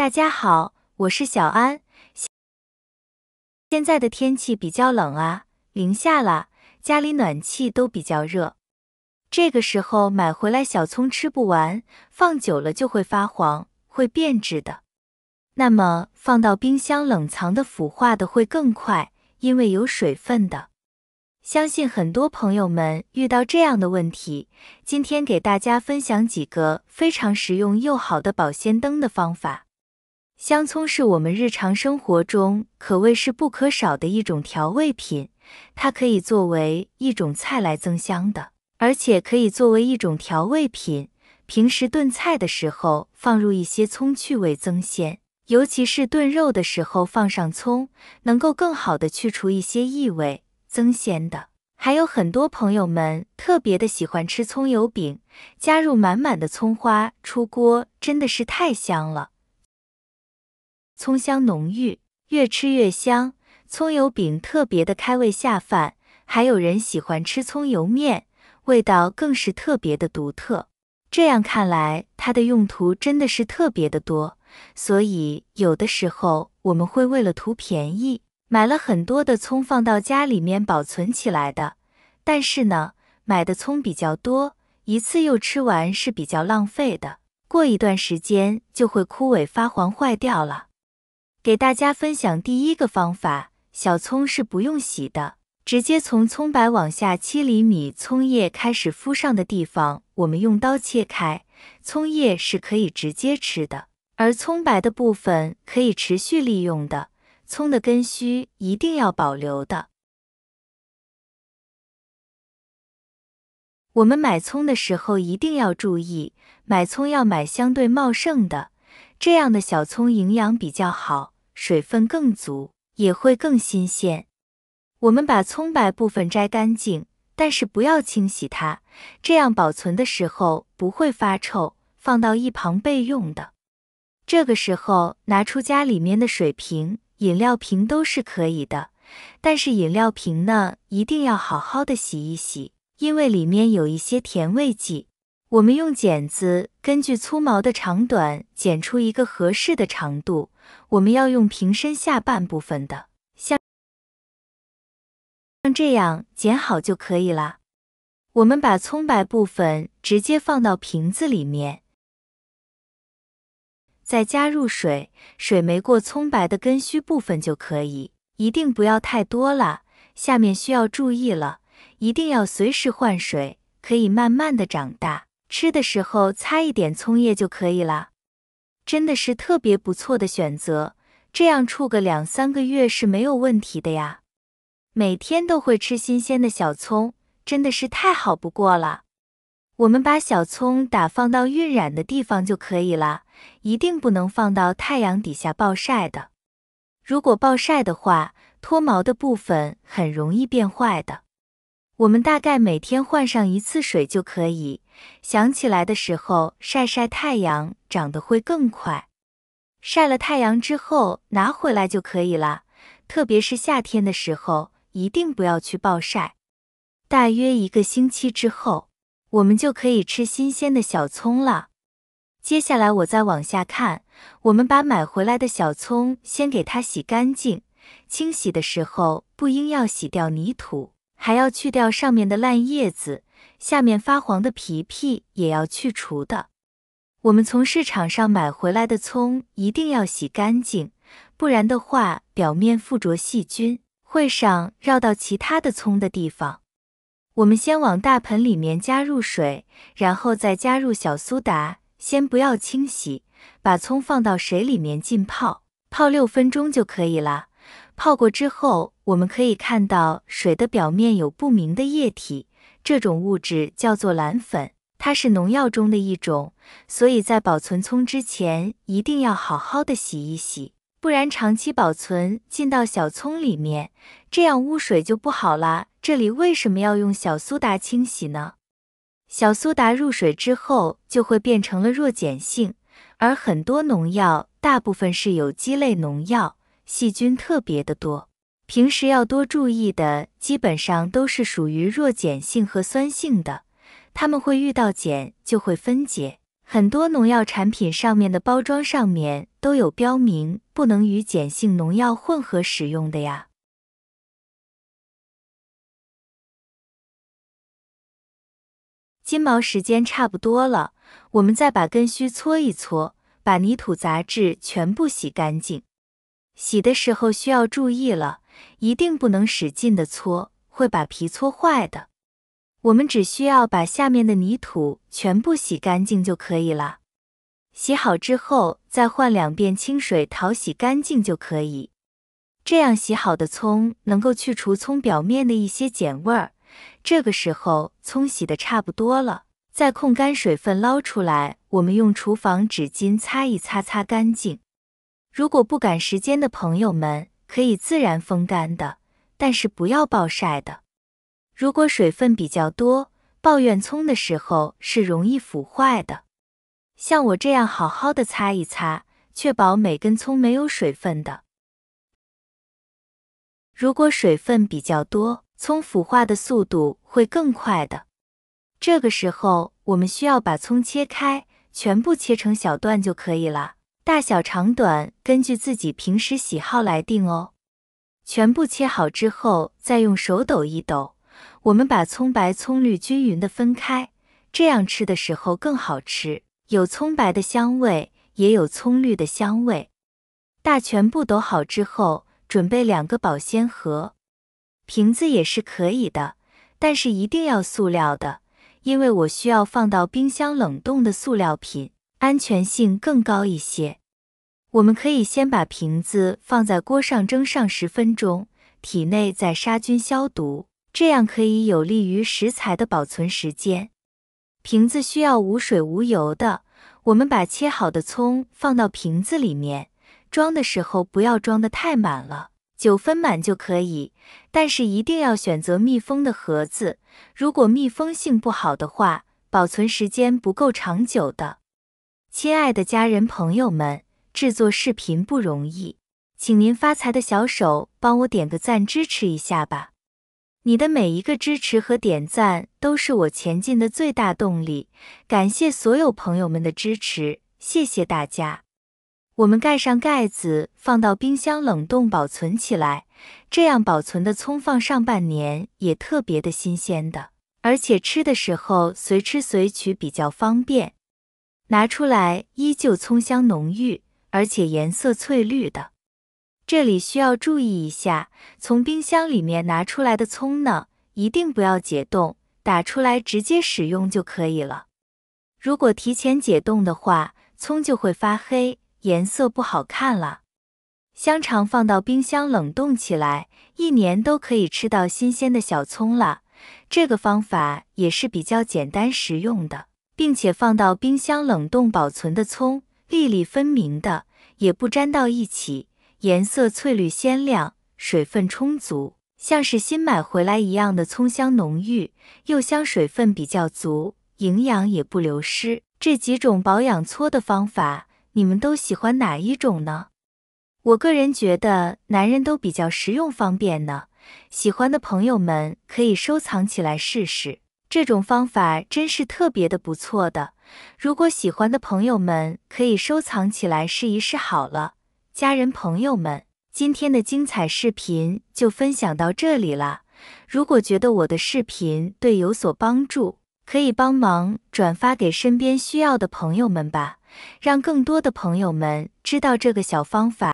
大家好，我是小安。现在的天气比较冷啊，零下了，家里暖气都比较热。这个时候买回来小葱吃不完，放久了就会发黄，会变质的。那么放到冰箱冷藏的腐化的会更快，因为有水分的。相信很多朋友们遇到这样的问题，今天给大家分享几个非常实用又好的保鲜灯的方法。香葱是我们日常生活中可谓是不可少的一种调味品，它可以作为一种菜来增香的，而且可以作为一种调味品，平时炖菜的时候放入一些葱去味增鲜，尤其是炖肉的时候放上葱，能够更好的去除一些异味，增鲜的。还有很多朋友们特别的喜欢吃葱油饼，加入满满的葱花出锅，真的是太香了。葱香浓郁，越吃越香，葱油饼特别的开胃下饭，还有人喜欢吃葱油面，味道更是特别的独特。这样看来，它的用途真的是特别的多，所以有的时候我们会为了图便宜，买了很多的葱放到家里面保存起来的。但是呢，买的葱比较多，一次又吃完是比较浪费的，过一段时间就会枯萎发黄坏掉了。给大家分享第一个方法，小葱是不用洗的，直接从葱白往下7厘米葱叶开始敷上的地方，我们用刀切开，葱叶是可以直接吃的，而葱白的部分可以持续利用的，葱的根须一定要保留的。我们买葱的时候一定要注意，买葱要买相对茂盛的，这样的小葱营养比较好，水分更足，也会更新鲜。我们把葱白部分摘干净，但是不要清洗它，这样保存的时候不会发臭，放到一旁备用的。这个时候拿出家里面的水瓶、饮料瓶都是可以的，但是饮料瓶呢，一定要好好的洗一洗，因为里面有一些甜味剂。我们用剪子根据粗毛的长短剪出一个合适的长度，我们要用瓶身下半部分的，像这样剪好就可以啦。我们把葱白部分直接放到瓶子里面，再加入水，水没过葱白的根须部分就可以，一定不要太多了。下面需要注意了，一定要随时换水，可以慢慢的长大。吃的时候擦一点葱叶就可以啦，真的是特别不错的选择，这样处个2-3个月是没有问题的呀。每天都会吃新鲜的小葱，真的是太好不过了。我们把小葱打放到晕染的地方就可以了，一定不能放到太阳底下暴晒的。如果暴晒的话，脱毛的部分很容易变坏的。我们大概每天换上1次水就可以，想起来的时候晒晒太阳，长得会更快。晒了太阳之后拿回来就可以了，特别是夏天的时候，一定不要去暴晒。大约1个星期之后，我们就可以吃新鲜的小葱了。接下来我再往下看，我们把买回来的小葱先给它洗干净，清洗的时候不应要洗掉泥土，还要去掉上面的烂叶子，下面发黄的皮皮也要去除的。我们从市场上买回来的葱一定要洗干净，不然的话表面附着细菌，会上绕到其他的葱的地方。我们先往大盆里面加入水，然后再加入小苏打，先不要清洗，把葱放到水里面浸泡，泡6分钟就可以了。泡过之后，我们可以看到水的表面有不明的液体，这种物质叫做蓝粉，它是农药中的一种，所以在保存葱之前一定要好好的洗一洗，不然长期保存进到小葱里面，这样污水就不好啦。这里为什么要用小苏打清洗呢？小苏打入水之后就会变成了弱碱性，而很多农药大部分是有机类农药，细菌特别的多。平时要多注意的基本上都是属于弱碱性和酸性的，它们会遇到碱就会分解，很多农药产品上面的包装上面都有标明不能与碱性农药混合使用的呀。金毛时间差不多了，我们再把根须搓一搓，把泥土杂质全部洗干净。洗的时候需要注意了，一定不能使劲的搓，会把皮搓坏的。我们只需要把下面的泥土全部洗干净就可以了。洗好之后，再换2遍清水淘洗干净就可以。这样洗好的葱能够去除葱表面的一些碱味儿。这个时候葱洗的差不多了，再控干水分捞出来，我们用厨房纸巾擦一擦，擦干净。如果不赶时间的朋友们，可以自然风干的，但是不要暴晒的。如果水分比较多，抱怨葱的时候是容易腐坏的。像我这样好好的擦一擦，确保每根葱没有水分的。如果水分比较多，葱腐化的速度会更快的。这个时候，我们需要把葱切开，全部切成小段就可以了。大小长短根据自己平时喜好来定哦。全部切好之后，再用手抖一抖。我们把葱白葱绿均匀的分开，这样吃的时候更好吃，有葱白的香味，也有葱绿的香味。大全部抖好之后，准备2个保鲜盒。瓶子也是可以的，但是一定要塑料的，因为我需要放到冰箱冷冻的塑料品，安全性更高一些。我们可以先把瓶子放在锅上蒸上10分钟，体内再杀菌消毒，这样可以有利于食材的保存时间。瓶子需要无水无油的，我们把切好的葱放到瓶子里面，装的时候不要装得太满了，9分满就可以，但是一定要选择密封的盒子，如果密封性不好的话，保存时间不够长久的。亲爱的家人朋友们，制作视频不容易，请您发财的小手帮我点个赞支持一下吧。你的每一个支持和点赞都是我前进的最大动力，感谢所有朋友们的支持，谢谢大家。我们盖上盖子，放到冰箱冷冻保存起来，这样保存的葱放上半年也特别的新鲜的，而且吃的时候随吃随取比较方便。拿出来依旧葱香浓郁，而且颜色翠绿的。这里需要注意一下，从冰箱里面拿出来的葱呢，一定不要解冻，打出来直接使用就可以了。如果提前解冻的话，葱就会发黑，颜色不好看了。香肠放到冰箱冷冻起来，1年都可以吃到新鲜的小葱了。这个方法也是比较简单实用的，并且放到冰箱冷冻保存的葱，粒粒分明的，也不粘到一起，颜色翠绿鲜亮，水分充足，像是新买回来一样的葱香浓郁，又香水分比较足，营养也不流失。这几种保养搓的方法，你们都喜欢哪一种呢？我个人觉得男人都比较实用方便呢，喜欢的朋友们可以收藏起来试试，这种方法真是特别的不错的。如果喜欢的朋友们可以收藏起来试一试好了。家人朋友们，今天的精彩视频就分享到这里啦。如果觉得我的视频对有所帮助，可以帮忙转发给身边需要的朋友们吧，让更多的朋友们知道这个小方法。